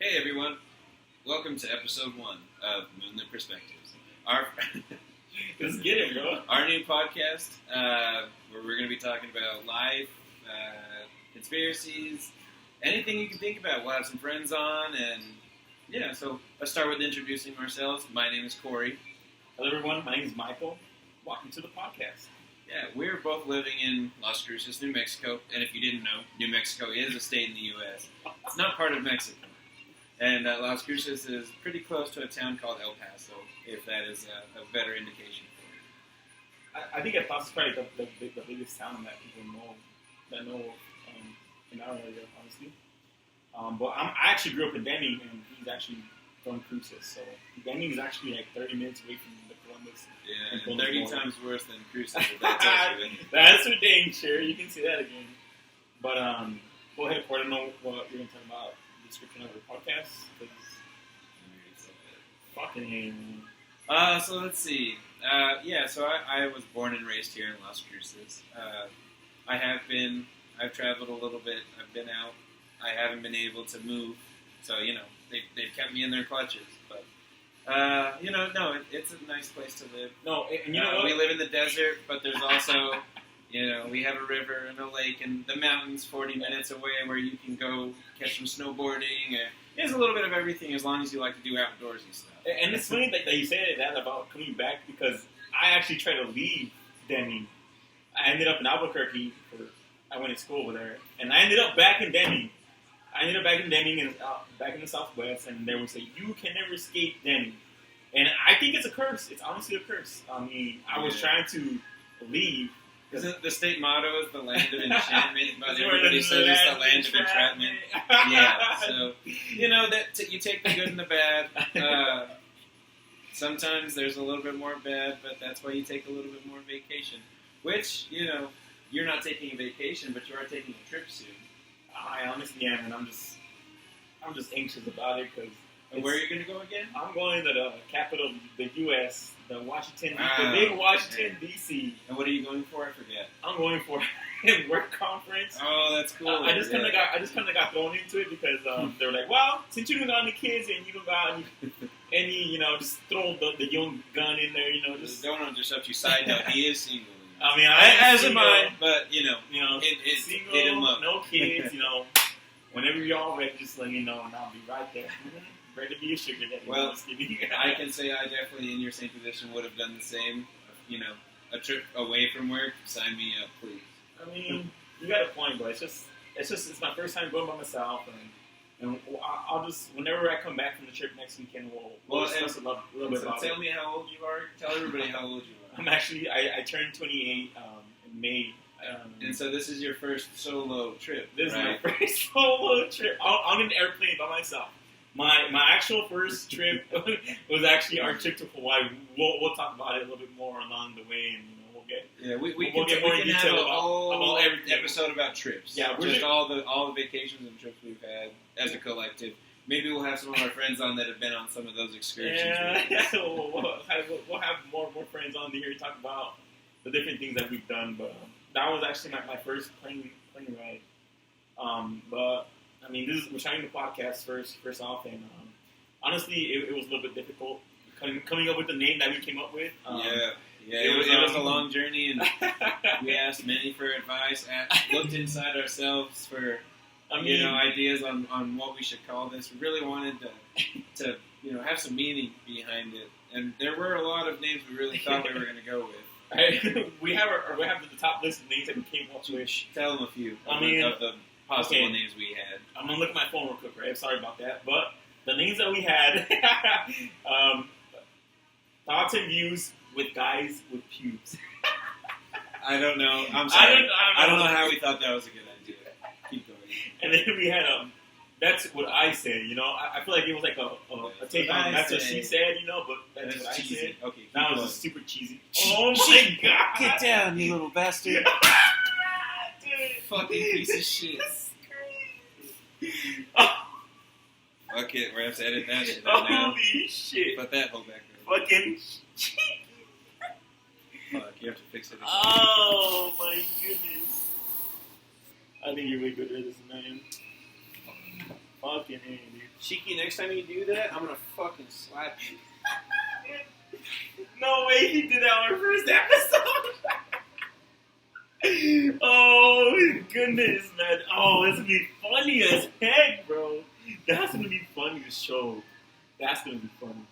Hey everyone, welcome to episode 1 of MoonLit Perspectives. Let's get it, bro. Our new podcast, where we're going to be talking about life, conspiracies, anything you can think about. We'll have some friends on, and so let's start with introducing ourselves. My name is Corey. Hello everyone, my name is Michael. Welcome to the podcast. Yeah, we're both living in Las Cruces, New Mexico, and if you didn't know, New Mexico is a state in the U.S. It's not part of Mexico. And Las Cruces is pretty close to a town called El Paso, if that is a better indication for you. I think El Paso is probably the biggest town that people know in our area, honestly. But I actually grew up in Deming, and he's actually from Cruces. So Deming is actually like 30 minutes away from the Columbus. Yeah, and 30 times worse than Cruces. That's for dang sure. You can see that again. But go ahead, Corey. I don't know what you're going to talk about. Description of the podcast. Fucking hate, man. So let's see. So I was born and raised here in Las Cruces. I've traveled a little bit. I've been out. I haven't been able to move. So, they've kept me in their clutches. But, it's a nice place to live. No, and you know what? We live in the desert, but there's also... we have a river and a lake and the mountains 40 minutes away where you can go catch some snowboarding. There's a little bit of everything as long as you like to do outdoorsy stuff. And it's funny that you said that about coming back because I actually tried to leave Deming. I ended up in Albuquerque. I went to school over there. And I ended up back in Deming. And back in the Southwest. And they would say, you can never escape Deming. And I think it's a curse. It's honestly a curse. I mean, I was trying to leave. Isn't the state motto is the land of enchantment? But everybody says it's the land of entrapment. Yeah, so, you take the good and the bad. Sometimes there's a little bit more bad, but that's why you take a little bit more vacation. Which, you're not taking a vacation, but you are taking a trip soon. I honestly am, and I'm just anxious about it because. And where are you going to go again? I'm going to the capital of the U.S., the big Washington, D.C. And what are you going for? I forget. I'm going for a work conference. Oh, that's cool. I just kind of got thrown into it because they were like, well, since you don't got any kids and you don't got any, just throw the young gun in there, just don't interrupt you. Side note, he is single. I mean, as am I, but it's single, hit him up. No kids, Whenever y'all ready, just let me know and I'll be right there. Ready to be a sugar daddy. Well, I can say I definitely, in your same position, would have done the same. A trip away from work, sign me up, please. I mean, you got a point, but it's my first time going by myself, and I'll just, whenever I come back from the trip next weekend, we'll discuss a little bit about it. Tell me how old you are. Tell everybody how old you are. I'm actually, I turned 28 in May. And so this is your first solo trip, This is my first solo trip. I'm in an airplane by myself. My actual first trip was actually our trip to Hawaii. We'll talk about it a little bit more along the way, and we'll get we'll get more detail about everything. Episode about trips. Yeah, we're just all the vacations and trips we've had as a collective. Maybe we'll have some of our friends on that have been on some of those excursions. Yeah, we'll have more friends on here to talk about the different things that we've done. But that was actually my first plane ride. But I mean, we're starting the podcast first off, and honestly, it was a little bit difficult coming up with the name that we came up with. It was a long journey, and we asked many for advice. Looked inside ourselves for ideas on what we should call this. We really wanted to have some meaning behind it, and there were a lot of names we really thought we were going to go with. We have the top list of names that we came up with. Tell them a few. Of the possible names we had. I'm going to look at my phone real quick, right? Sorry about that. But the names that we had, thoughts and views with guys with pubes. I don't know. I'm sorry. I don't know how we thought that was a good idea. Keep going. And then we had, that's what I said, I feel like it was like a take on that's what she said, but that's what cheesy. I said. Okay, that was just super cheesy. Oh my god! Get down, you little bastard. Fucking piece of shit. Okay, we're going to have to edit that shit out now. Holy shit. Put that whole back there. Fucking Fuck, you have to fix it again. Oh my goodness. I think you're way better at this than I am. Fucking A, dude. Shiki, next time you do that, I'm gonna fucking slap you. No way he did that on our first episode. Oh goodness, man. Oh, it's gonna be funny as heck, bro. That's gonna be funny to show. That's gonna be funny.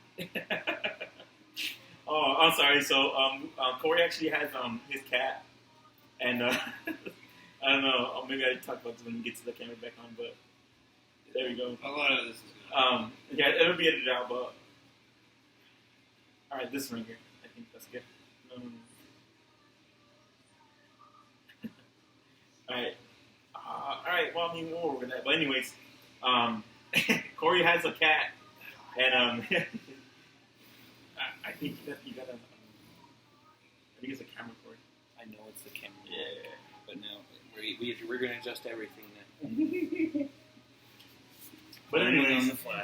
Oh, I'm sorry. So, Corey actually has his cat, and I don't know. Maybe I talk about this when we get to the camera back on, but there we go. A lot of this is good. Yeah, it'll be edited out, but all right, this one here. I think that's good. All right. Well, I mean, we'll work with that. But anyways, Corey has a cat, and I think you got a. I think it's a camera cord. I know it's the camera. Yeah. But no, we're going to adjust everything now. But anyways, on the fly.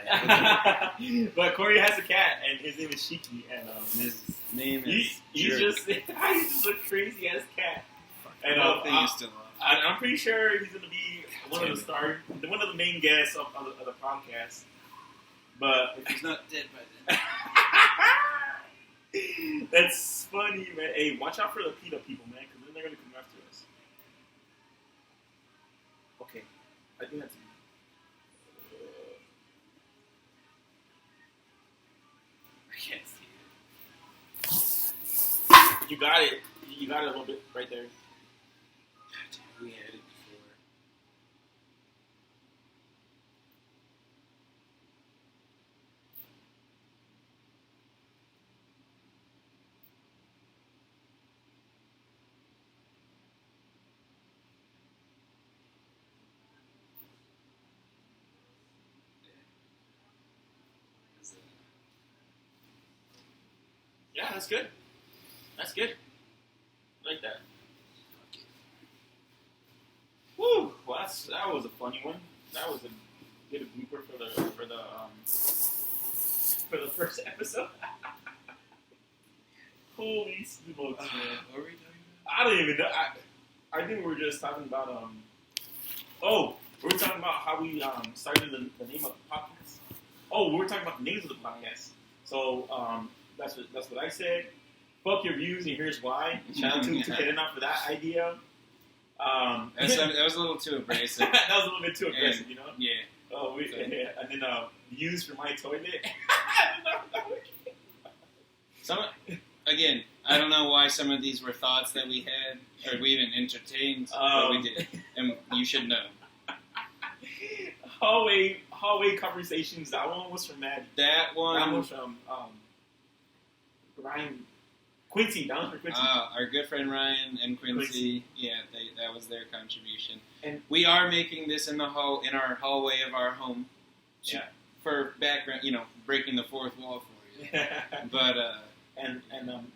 but Corey has a cat, and his name is Shiki, and his name is he just a crazy ass cat. And you still I'm pretty sure he's gonna be one of the main guests of the podcast. But if he's not dead by then. That's funny, man. Hey, watch out for the PETA people, man, because then they're gonna come after us. Okay, I think that's. I can't see it. You got it. You got it a little bit right there. We had it before. Yeah, that's good. That's good. I like that. Woo! Well, that was a funny one. That was a good blooper for the first episode. Holy smokes, man! What were we talking I don't even know. I think we were just talking about Oh, we were talking about how we started the name of the podcast. Oh, we were talking about the names of the podcast. So that's what I said. Fuck your views, and here's why. Shout out to Kenana for that idea. that was a little too abrasive. That was a little bit too aggressive, you know? Yeah. Oh, yeah. And then views for my toilet. Again, I don't know why some of these were thoughts that we had, or we even entertained, but we did. And you should know. Hallway conversations. That one was from Maddie. That one was from Ryan. Quincy, that was for Quincy. Our good friend Ryan and Quincy. Yeah, that was their contribution. And we are making this in our hallway of our home. Yeah. For background, breaking the fourth wall for you. But and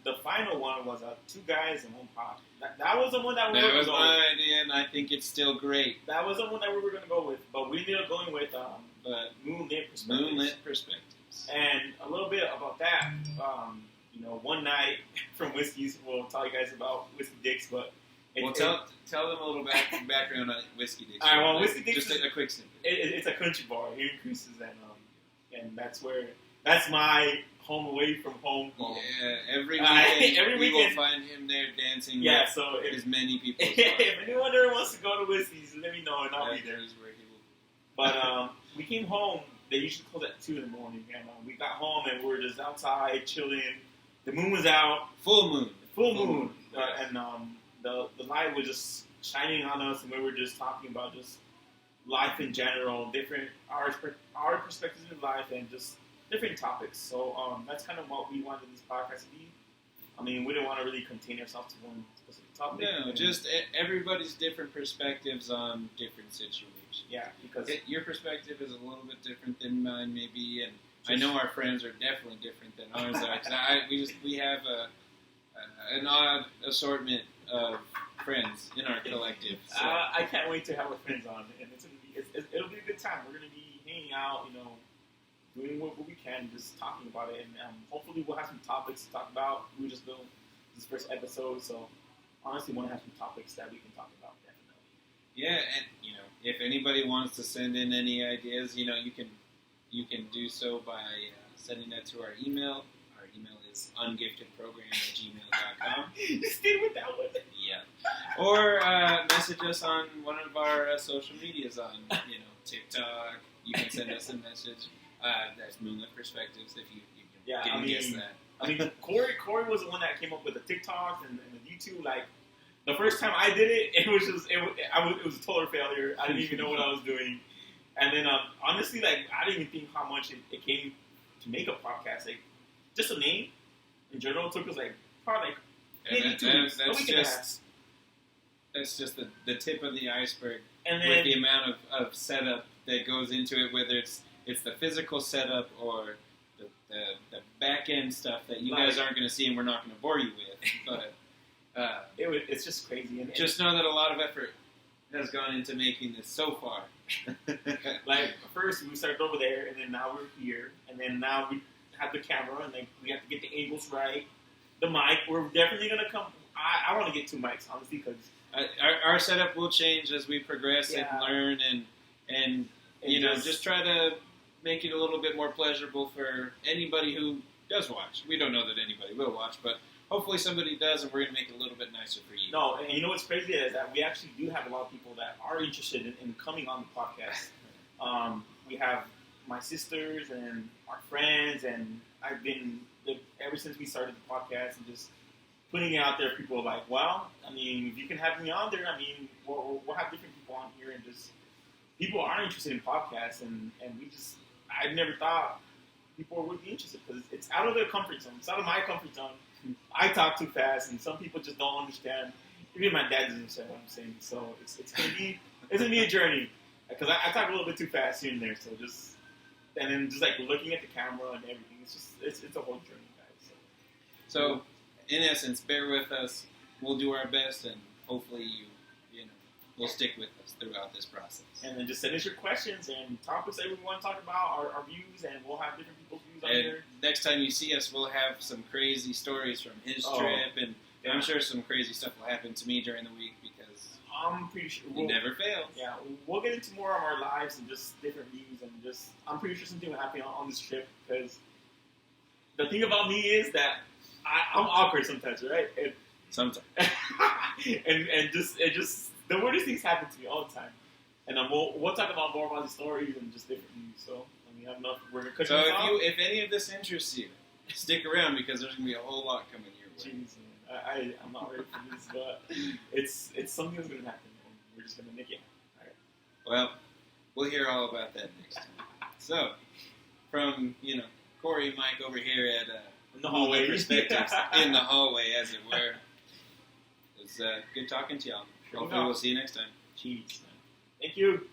the final one was two guys and one pot. That was the one that we were going to go with. That was my with. idea, and I think it's still great. That was the one that we were going to go with, but we ended up going with MoonLit Perspectives. MoonLit Perspectives. And a little bit about that. One night from Whiskey's, we'll tell you guys about Whiskey Dicks, but... tell them a little background on Whiskey Dicks. All right, well, Whiskey Dicks just a quick snippet. It's a country bar here in Cruces, and that's my home away from home. Yeah, every weekend we will find him there dancing with as many people as possible. If anyone ever wants to go to Whiskey's, let me know, and I'll be there. Where he will. But we came home. They usually close at 2 in the morning, and we got home, and we were just outside chilling. The moon was out. Full moon. And the light was just shining on us, and we were just talking about just life in general, our perspectives in life, and just different topics. So that's kind of what we wanted this podcast to be. I mean, we didn't want to really contain ourselves to one specific topic. No, just everybody's different perspectives on different situations. Yeah, because your perspective is a little bit different than mine, maybe, and I know our friends are definitely different than ours are. Cause we have an odd assortment of friends in our collective. So. I can't wait to have our friends on, and it'll be a good time. We're gonna be hanging out, doing what we can, just talking about it, and hopefully we'll have some topics to talk about. We just built this first episode, so honestly, want to have some topics that we can talk about. Definitely. Yeah, and if anybody wants to send in any ideas, you can do so by sending that to our email. Our email is ungiftedprogram@gmail.com. You stayed with that one. Yeah. Or message us on one of our social medias on TikTok. You can send us a message. That's MoonLit Perspectives if you didn't guess that. I mean, Corey was the one that came up with the TikTok and the YouTube. Like, the first time I did it, it was a total failure. I didn't even know what I was doing. And then, honestly, like, I didn't even think how much it came to make a podcast. Like, just a name in general took us, like, probably, maybe 2 weeks. That's just the tip of the iceberg. And then, with the amount of setup that goes into it, whether it's the physical setup or the back end stuff that you guys aren't going to see and we're not going to bore you with. But it's just crazy. And just know that a lot of effort has gone into making this so far. Like, first we started over there, and then now we're here, and then now we have the camera, and then we have to get the angles right. The mic, we're definitely going to come. I want to get 2 mics, honestly, because our setup will change as we progress and learn, and just try to make it a little bit more pleasurable for anybody who does watch. We don't know that anybody will watch, but hopefully somebody does, and we're going to make it a little bit nicer for you. No, and you know what's crazy is that we actually do have a lot of people that are interested in coming on the podcast. We have my sisters and our friends, and I've been, ever since we started the podcast, and just putting it out there, people are like, well, I mean, if you can have me on there, I mean, we'll have different people on here, and just, people are interested in podcasts, and I never thought people would be interested, because it's out of their comfort zone. It's out of my comfort zone. I talk too fast, and some people just don't understand. Even my dad doesn't understand what I'm saying. So it's gonna be a journey, because I talk a little bit too fast here and there. So and then just like looking at the camera and everything, it's a whole journey, guys. So in essence, bear with us. We'll do our best, and hopefully will stick with us throughout this process. And then just send us your questions and topics that we want to talk about, our views, and we'll have different people's views on here. Next time you see us, we'll have some crazy stories from his trip, and I'm sure some crazy stuff will happen to me during the week, because I'm pretty sure we never fail. Yeah, we'll get into more of our lives and just different views, and just I'm pretty sure something will happen on this trip, because the thing about me is that I'm awkward sometimes, right? Sometimes. and just the weirdest things happen to me all the time. And we'll talk about more about the stories and just different news. So, I mean, I don't know if we're going to cut you off. If any of this interests you, stick around, because there's going to be a whole lot coming your way. Jeez, man. I'm not ready for this, but it's something that's going to happen. And we're just going to make it happen. All right. Well, we'll hear all about that next time. So, from, Corey and Mike over here at in the hallway. Perspectives, in the hallway, as it were. It's good talking to y'all. Hopefully we'll see you next time. Cheers, man. Thank you.